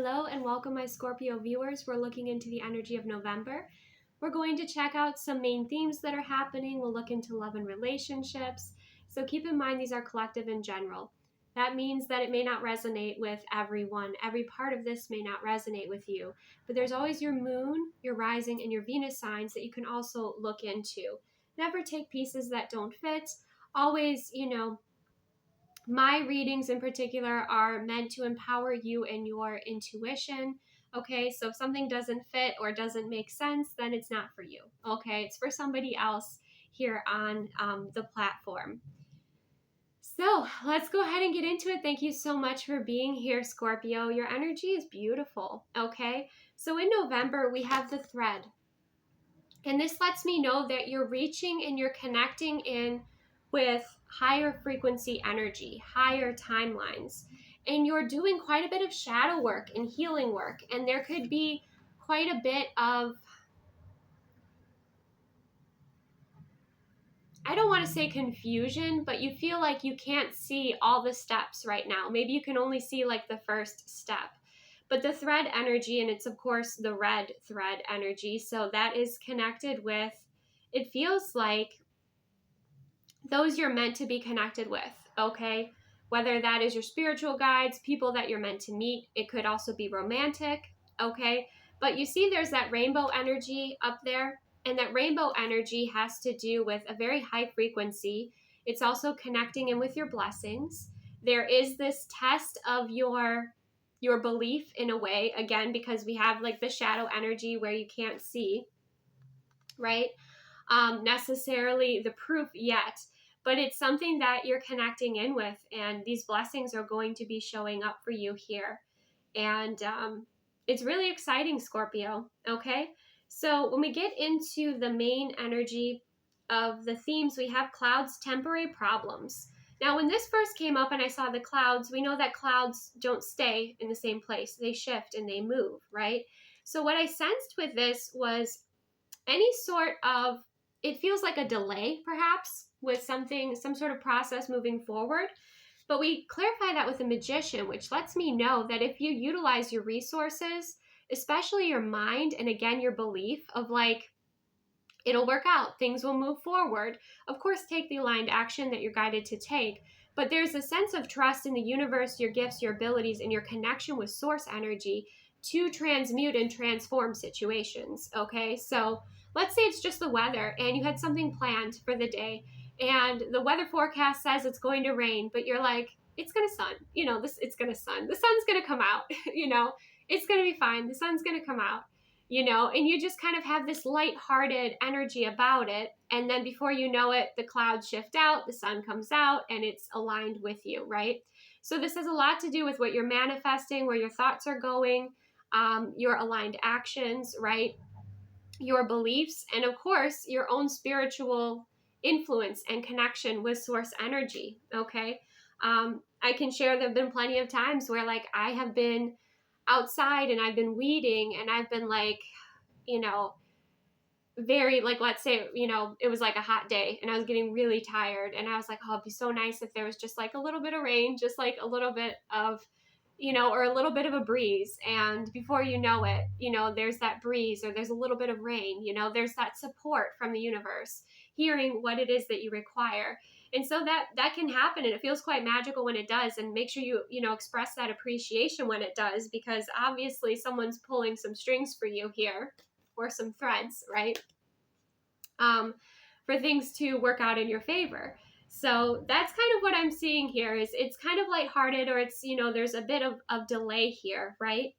Hello and welcome my Scorpio viewers. We're looking into the energy of November. We're going to check out some main themes that are happening. We'll look into love and relationships. So keep in mind these are collective in general. That means that it may not resonate with everyone. Every part of this may not resonate with you. But there's always your moon, your rising, and your Venus signs that you can also look into. Never take pieces that don't fit. Always, my readings in particular are meant to empower you and your intuition. Okay, so if something doesn't fit or doesn't make sense, then it's not for you. Okay, it's for somebody else here on the platform. So let's go ahead and get into it. Thank you so much for being here, Scorpio. Your energy is beautiful. Okay, so in November, we have the thread. And this lets me know that you're reaching and you're connecting in with higher frequency energy, higher timelines, and you're doing quite a bit of shadow work and healing work. And there could be quite a bit of, I don't want to say confusion, but you feel like you can't see all the steps right now. Maybe you can only see like the first step. But the thread energy, and it's of course the red thread energy, so that is connected with, it feels like those you're meant to be connected with, okay? Whether that is your spiritual guides, people that you're meant to meet, it could also be romantic, okay? But you see there's that rainbow energy up there, and that rainbow energy has to do with a very high frequency. It's also connecting in with your blessings. There is this test of your belief in a way, again, because we have like the shadow energy where you can't see, right? Necessarily the proof yet, but it's something that you're connecting in with, and these blessings are going to be showing up for you here. And it's really exciting, Scorpio, okay? So when we get into the main energy of the themes, we have clouds, temporary problems. Now, when this first came up and I saw the clouds, we know that clouds don't stay in the same place. They shift and they move, right? So what I sensed with this was any sort of, it feels like a delay perhaps with something, some sort of process moving forward. But we clarify that with a magician, which lets me know that if you utilize your resources, especially your mind, and again, your belief of like, it'll work out, things will move forward. Of course, take the aligned action that you're guided to take. But there's a sense of trust in the universe, your gifts, your abilities, and your connection with source energy to transmute and transform situations, okay? So let's say it's just the weather and you had something planned for the day and the weather forecast says it's going to rain, but you're like, it's going to sun, it's going to sun. The sun's going to come out, it's going to be fine. The sun's going to come out, and you just kind of have this lighthearted energy about it. And then before you know it, the clouds shift out, the sun comes out, and it's aligned with you, right? So this has a lot to do with what you're manifesting, where your thoughts are going, your aligned actions, right? Your beliefs, and of course, your own spiritual influence and connection with source energy, okay? I can share there have been plenty of times where like I have been outside and I've been weeding and I've been like, very like, let's say, it was like a hot day and I was getting really tired and I was like, oh, it'd be so nice if there was just like a little bit of rain, just like a little bit of, or a little bit of a breeze. And before you know it, there's that breeze or there's a little bit of rain, there's that support from the universe, hearing what it is that you require. And so that can happen, and it feels quite magical when it does. And make sure you express that appreciation when it does, because obviously someone's pulling some strings for you here, or some threads, right? For things to work out in your favor. So that's kind of what I'm seeing here is it's kind of lighthearted, or it's, there's a bit of delay here, right?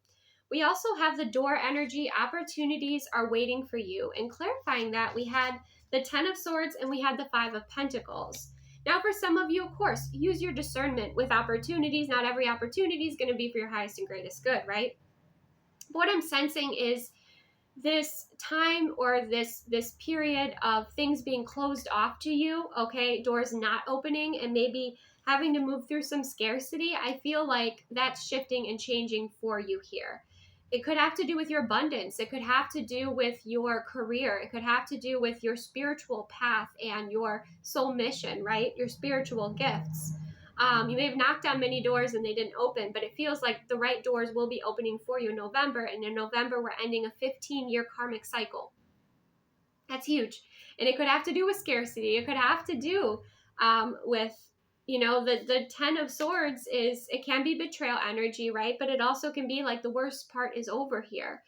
We also have the door energy. Opportunities are waiting for you. And clarifying that, we had the 10 of Swords and we had the 5 of Pentacles. Now, for some of you, of course, use your discernment with opportunities. Not every opportunity is going to be for your highest and greatest good, right? But what I'm sensing is this time, or this period of things being closed off to you, okay, doors not opening, and maybe having to move through some scarcity. I feel like that's shifting and changing for you here. It could have to do with your abundance. It could have to do with your career. It could have to do with your spiritual path and your soul mission, right? Your spiritual gifts. You may have knocked on many doors and they didn't open, but it feels like the right doors will be opening for you in November. And in November, we're ending a 15-year karmic cycle. That's huge. And it could have to do with scarcity. It could have to do with, the 10 of Swords it can be betrayal energy, right? But it also can be like the worst part is over here.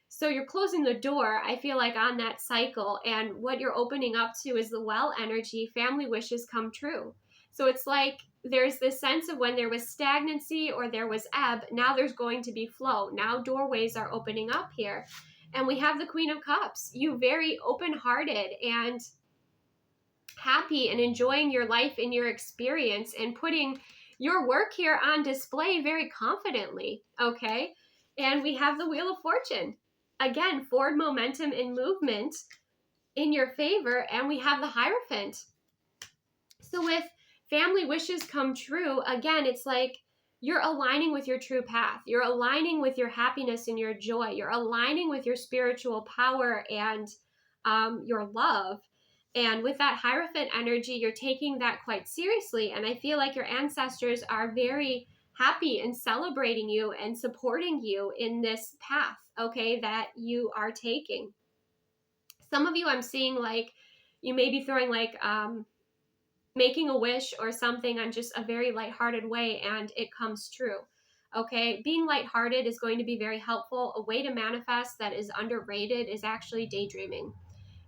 So you're closing the door, I feel like, on that cycle. And what you're opening up to is the well energy, family wishes come true. So it's like there's this sense of when there was stagnancy or there was ebb, now there's going to be flow. Now doorways are opening up here. And we have the Queen of Cups, you very open-hearted and happy and enjoying your life and your experience and putting your work here on display very confidently, okay? And we have the Wheel of Fortune. Again, forward momentum and movement in your favor, and we have the Hierophant. So with family wishes come true, again, it's like you're aligning with your true path. You're aligning with your happiness and your joy. You're aligning with your spiritual power and your love. And with that Hierophant energy, you're taking that quite seriously. And I feel like your ancestors are very happy and celebrating you and supporting you in this path, okay, that you are taking. Some of you I'm seeing like you may be throwing like making a wish or something on just a very lighthearted way and it comes true. Okay, being lighthearted is going to be very helpful. A way to manifest that is underrated is actually daydreaming.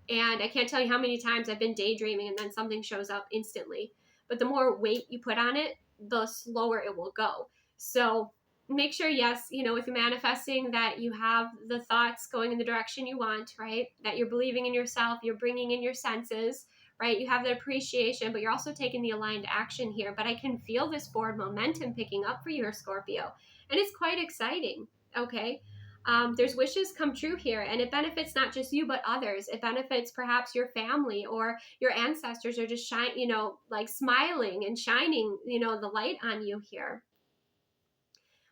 And I can't tell you how many times I've been daydreaming and then something shows up instantly. But the more weight you put on it, the slower it will go. So make sure, yes, with manifesting that you have the thoughts going in the direction you want, right? That you're believing in yourself, you're bringing in your senses, right? You have the appreciation, but you're also taking the aligned action here. But I can feel this forward momentum picking up for you, Scorpio. And it's quite exciting, okay? There's wishes come true here, and it benefits not just you, but others. It benefits perhaps your family or your ancestors are just like smiling and shining, the light on you here.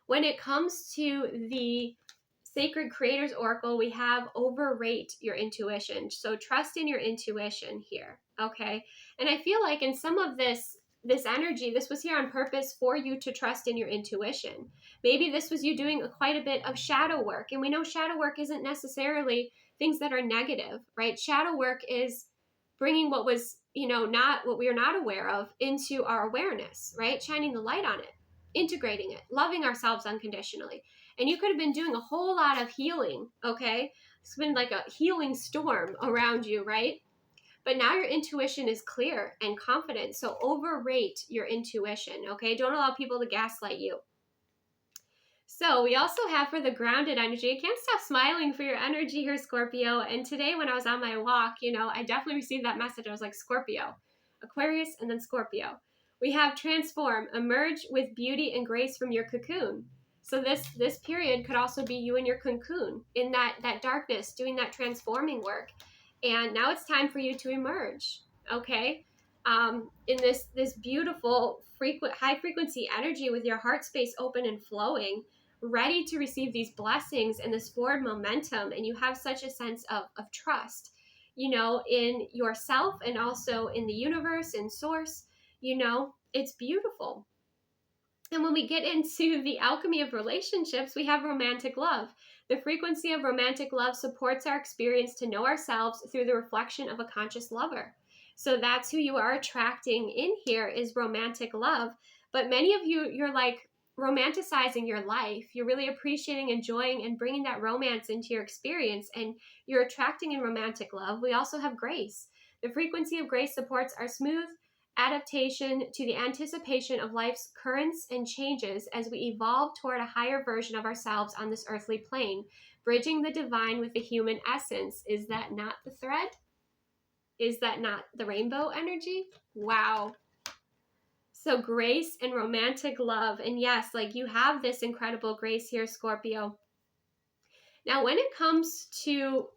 When it comes to the Sacred Creators Oracle, we have overrate your intuition. So trust in your intuition here, okay? And I feel like in some of this energy, this was here on purpose for you to trust in your intuition. Maybe this was you doing quite a bit of shadow work. And we know shadow work isn't necessarily things that are negative, right? Shadow work is bringing what was, not what we are not aware of into our awareness, right? Shining the light on it, integrating it, loving ourselves unconditionally. And you could have been doing a whole lot of healing, okay? It's been like a healing storm around you, right? But now your intuition is clear and confident. So overrate your intuition, okay? Don't allow people to gaslight you. So we also have for the grounded energy, I can't stop smiling for your energy here, Scorpio. And today when I was on my walk, I definitely received that message. I was like, Scorpio, Aquarius, and then Scorpio. We have transform, emerge with beauty and grace from your cocoon. So this period could also be you in your cocoon, in that darkness, doing that transforming work. And now it's time for you to emerge, okay? In this beautiful, high frequency energy with your heart space open and flowing, ready to receive these blessings and this forward momentum. And you have such a sense of trust, in yourself and also in the universe and source. It's beautiful. And when we get into the alchemy of relationships, we have romantic love. The frequency of romantic love supports our experience to know ourselves through the reflection of a conscious lover. So that's who you are attracting in here, is romantic love. But many of you, you're like romanticizing your life. You're really appreciating, enjoying, and bringing that romance into your experience. And you're attracting in romantic love. We also have grace. The frequency of grace supports our smooth adaptation to the anticipation of life's currents and changes as we evolve toward a higher version of ourselves on this earthly plane, bridging the divine with the human essence. Is that not the thread? Is that not the rainbow energy? Wow. So grace and romantic love. And yes, like you have this incredible grace here, Scorpio. Now, when it comes to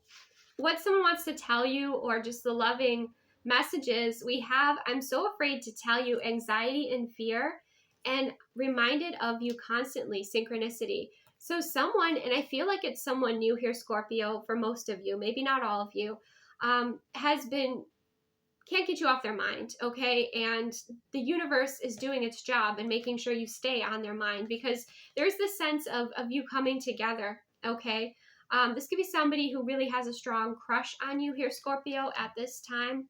what someone wants to tell you or just the loving messages we have, I'm so afraid to tell you, anxiety and fear, and reminded of you constantly, synchronicity. So someone, and I feel like it's someone new here, Scorpio, for most of you, maybe not all of you, has been can't get you off their mind, okay? And the universe is doing its job and making sure you stay on their mind, because there's this sense of you coming together, okay? This could be somebody who really has a strong crush on you here, Scorpio, at this time.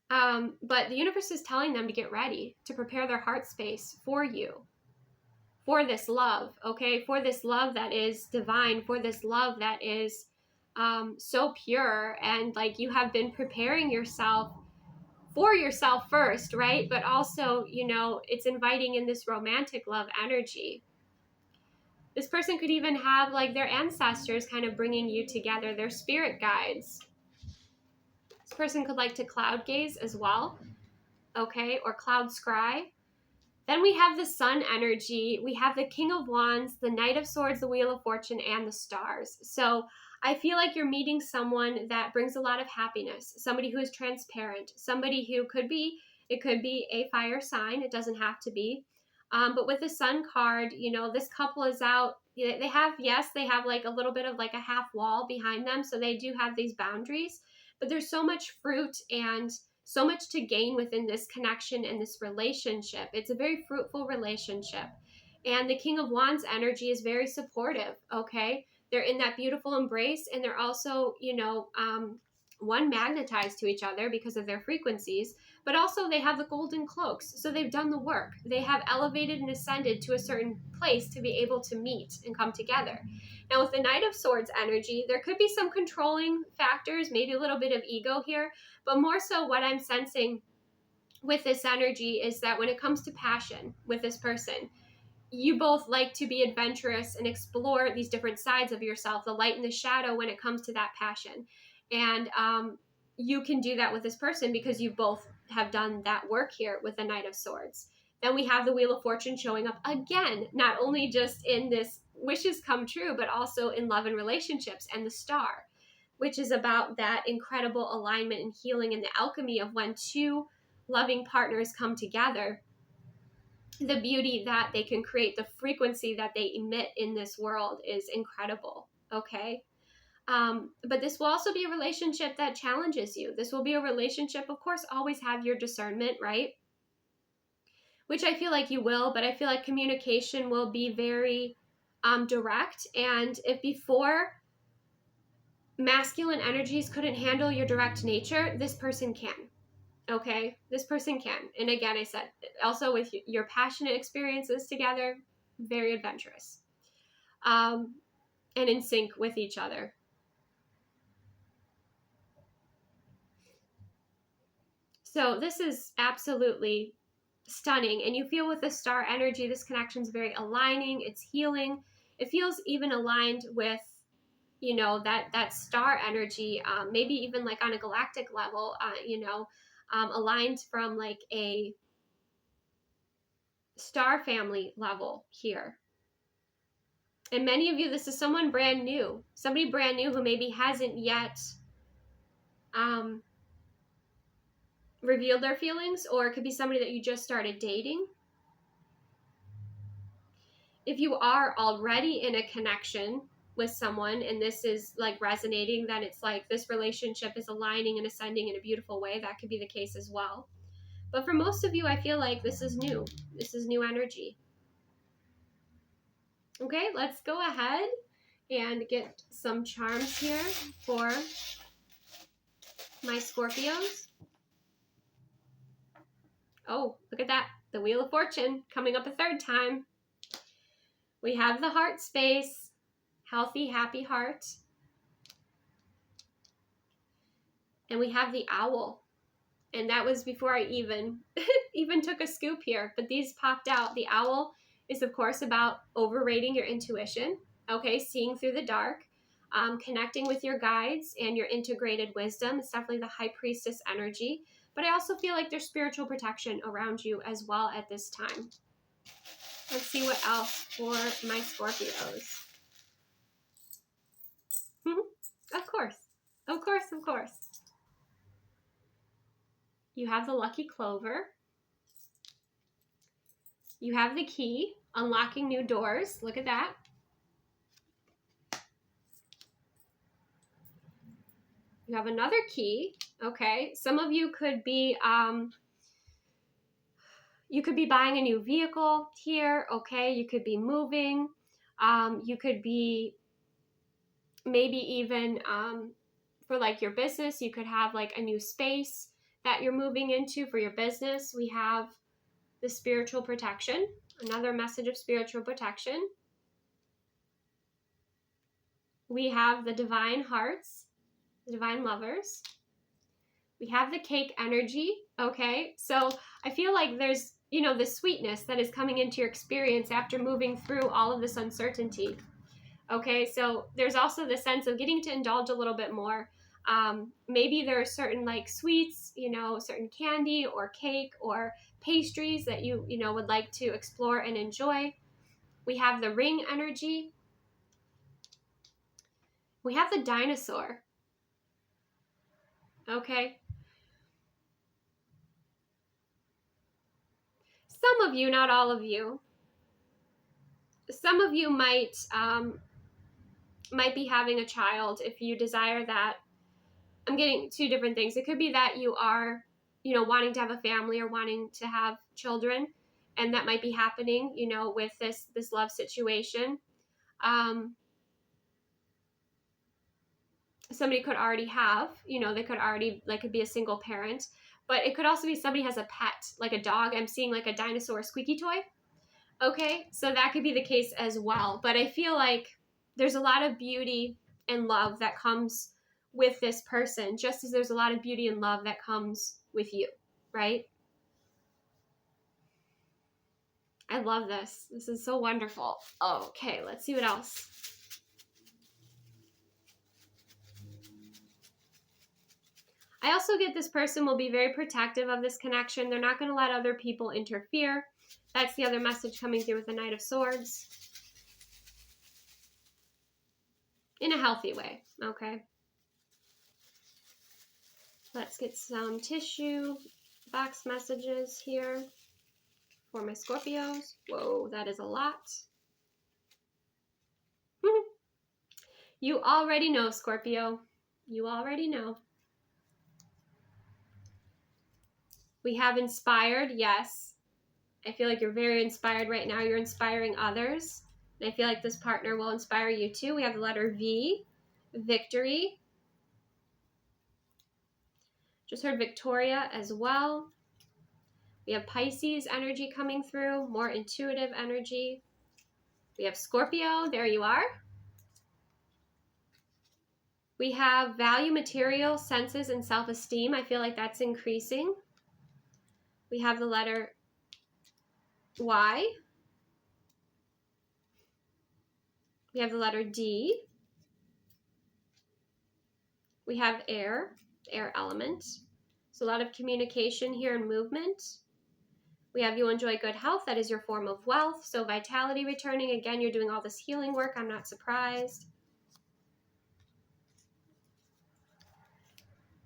But the universe is telling them to get ready, to prepare their heart space for you, for this love, okay? For this love that is divine, for this love that is so pure, and like you have been preparing yourself for yourself first, right? But also, you know, it's inviting in this romantic love energy. This person could even have like their ancestors kind of bringing you together, their spirit guides. This person could like to cloud gaze as well, okay? Or cloud scry. Then we have the sun energy. We have the King of Wands, the Knight of Swords, the Wheel of Fortune, and the stars. So I feel like you're meeting someone that brings a lot of happiness, somebody who is transparent, somebody who could be, it could be a fire sign. It doesn't have to be. But with the sun card, you know, this couple is out. They have, yes, they have like a little bit of like a half wall behind them. So they do have these boundaries, but there's so much fruit and so much to gain within this connection and this relationship. It's a very fruitful relationship. And the King of Wands energy is very supportive, okay? They're in that beautiful embrace, and they're also, you know, one, magnetized to each other because of their frequencies, but also they have the golden cloaks. So they've done the work. They have elevated and ascended to a certain place to be able to meet and come together. Now with the Knight of Swords energy, there could be some controlling factors, maybe a little bit of ego here, but more so what I'm sensing with this energy is that when it comes to passion with this person, you both like to be adventurous and explore these different sides of yourself, the light and the shadow when it comes to that passion. And you can do that with this person because you both have done that work here with the Knight of Swords. Then we have the Wheel of Fortune showing up again, not only just in this wishes come true, but also in love and relationships, and the Star, which is about that incredible alignment and healing and the alchemy of when two loving partners come together. The beauty that they can create, the frequency that they emit in this world is incredible, okay? But this will also be a relationship that challenges you. This will be a relationship, of course, always have your discernment, right? Which I feel like you will, but I feel like communication will be very direct. And if before masculine energies couldn't handle your direct nature, this person can. Okay, this person can. And again, I said, also with your passionate experiences together, very adventurous, and in sync with each other. So this is absolutely stunning. And you feel with the star energy, this connection is very aligning. It's healing. It feels even aligned with, you know, that star energy, maybe even like on a galactic level, you know, aligned from like a star family level here. And many of you, this is someone brand new, somebody brand new who maybe hasn't yet revealed their feelings, or it could be somebody that you just started dating. If you are already in a connection with someone and this is like resonating, then it's like this relationship is aligning and ascending in a beautiful way. That could be the case as well. But for most of you, I feel like this is new. This is new energy. Okay, let's go ahead and get some charms here for my Scorpios. Oh, look at that. The Wheel of Fortune coming up a third time. We have the heart space, healthy, happy heart. And we have the owl. And that was before I even took a scoop here, but these popped out. The owl is, of course, about overrating your intuition, okay, seeing through the dark, connecting with your guides and your integrated wisdom. It's definitely the High Priestess energy, but I also feel like there's spiritual protection around you as well at this time. Let's see what else for my Scorpios. Of course, of course, of course. You have the Lucky Clover. You have the key, unlocking new doors. Look at that. You have another key. Okay. Some of you could be, buying a new vehicle here. Okay. You could be moving. You could be maybe even, for like your business, you could have like a new space that you're moving into for your business. We have the spiritual protection, another message of spiritual protection. We have the divine hearts, the divine lovers. We have the cake energy, okay? So I feel like there's, the sweetness that is coming into your experience after moving through all of this uncertainty, okay? So there's also the sense of getting to indulge a little bit more. Maybe there are certain like sweets, certain candy or cake or pastries that you would like to explore and enjoy. We have the ring energy. We have the dinosaur, okay? Some of you, not all of you, some of you might be having a child if you desire that. I'm getting two different things. It could be that you are, wanting to have a family or wanting to have children, and that might be happening, with this love situation. Somebody could already have, they could already, like, could be a single parent, but it could also be somebody has a pet, like a dog. I'm seeing like a dinosaur squeaky toy. Okay, so that could be the case as well. But I feel like there's a lot of beauty and love that comes with this person, just as there's a lot of beauty and love that comes with you, right? I love this. This is so wonderful. Okay, let's see what else. I also get this person will be very protective of this connection. They're not going to let other people interfere. That's the other message coming through with the Knight of Swords. In a healthy way, okay? Let's get some tissue box messages here for my Scorpios. Whoa, that is a lot. You already know, Scorpio. You already know. We have inspired, yes. I feel like you're very inspired right now. You're inspiring others. And I feel like this partner will inspire you too. We have the letter V, victory. Just heard Victoria as well. We have Pisces energy coming through, more intuitive energy. We have Scorpio, there you are. We have value, material, senses, and self-esteem. I feel like that's increasing. We have the letter Y. We have the letter D. We have air, air element. So a lot of communication here and movement. We have you enjoy good health. That is your form of wealth. So vitality returning. Again, you're doing all this healing work. I'm not surprised.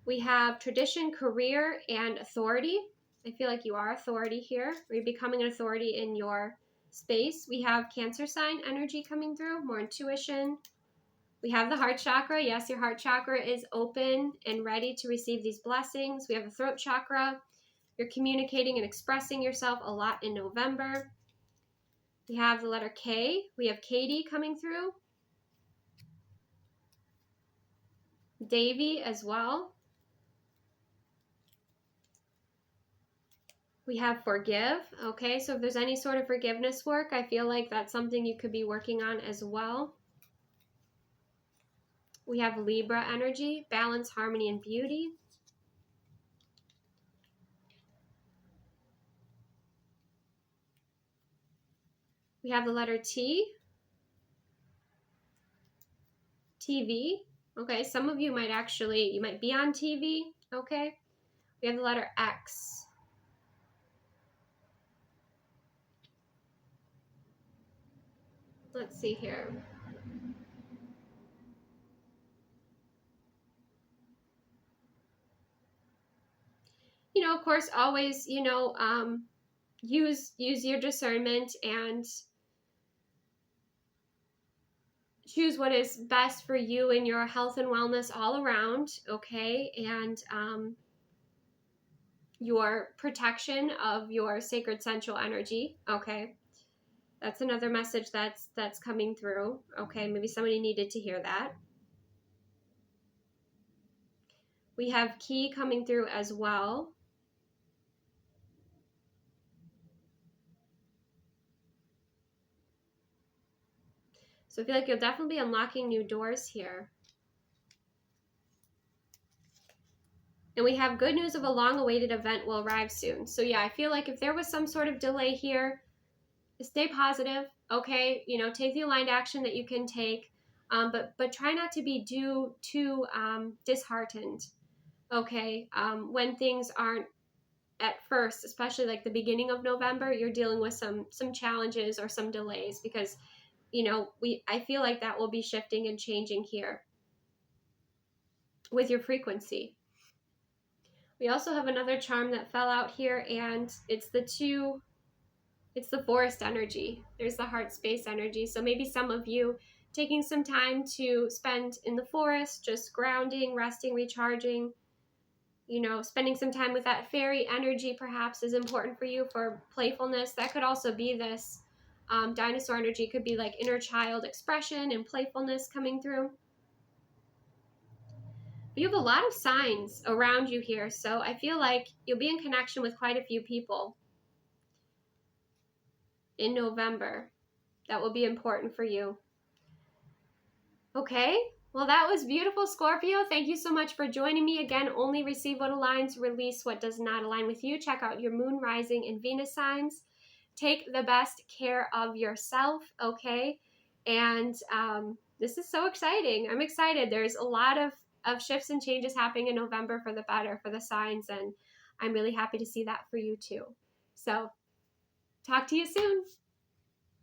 We have tradition, career, and authority. I feel like you are authority here. You're becoming an authority in your space. We have Cancer sign energy coming through, more intuition. We have the heart chakra. Yes, your heart chakra is open and ready to receive these blessings. We have the throat chakra. You're communicating and expressing yourself a lot in November. We have the letter K. We have Katie coming through. Davy as well. We have forgive. Okay, so if there's any sort of forgiveness work, I feel like that's something you could be working on as well. We have Libra energy, balance, harmony, and beauty. We have the letter T. TV. Okay, some of you might actually, you might be on TV. Okay. We have the letter X. Let's see here. Of course, always, use your discernment and choose what is best for you and your health and wellness all around, okay? And your protection of your sacred sensual energy, okay? That's another message that's coming through, okay? Maybe somebody needed to hear that. We have key coming through as well. So I feel like you'll definitely be unlocking new doors here. And we have good news of a long-awaited event will arrive soon. So yeah, I feel like if there was some sort of delay here, stay positive, okay? You know, take the aligned action that you can take, but try not to be too disheartened, okay? When things aren't at first, especially like the beginning of November, you're dealing with some challenges or some delays because, you know, I feel like that will be shifting and changing here with your frequency. We also have another charm that fell out here, and it's the forest energy. There's the heart space energy. So maybe some of you taking some time to spend in the forest, just grounding, resting, recharging, you know, spending some time with that fairy energy perhaps is important for you for playfulness. That could also be this dinosaur energy. Could be like inner child expression and playfulness coming through. But you have a lot of signs around you here, so I feel like you'll be in connection with quite a few people in November. That will be important for you. Okay, well, that was beautiful, Scorpio. Thank you so much for joining me. Again, only receive what aligns, release what does not align with you. Check out your moon, rising, and Venus signs. Take the best care of yourself, okay? And this is so exciting. I'm excited. There's a lot of shifts and changes happening in November for the better for the signs, and I'm really happy to see that for you too. So talk to you soon.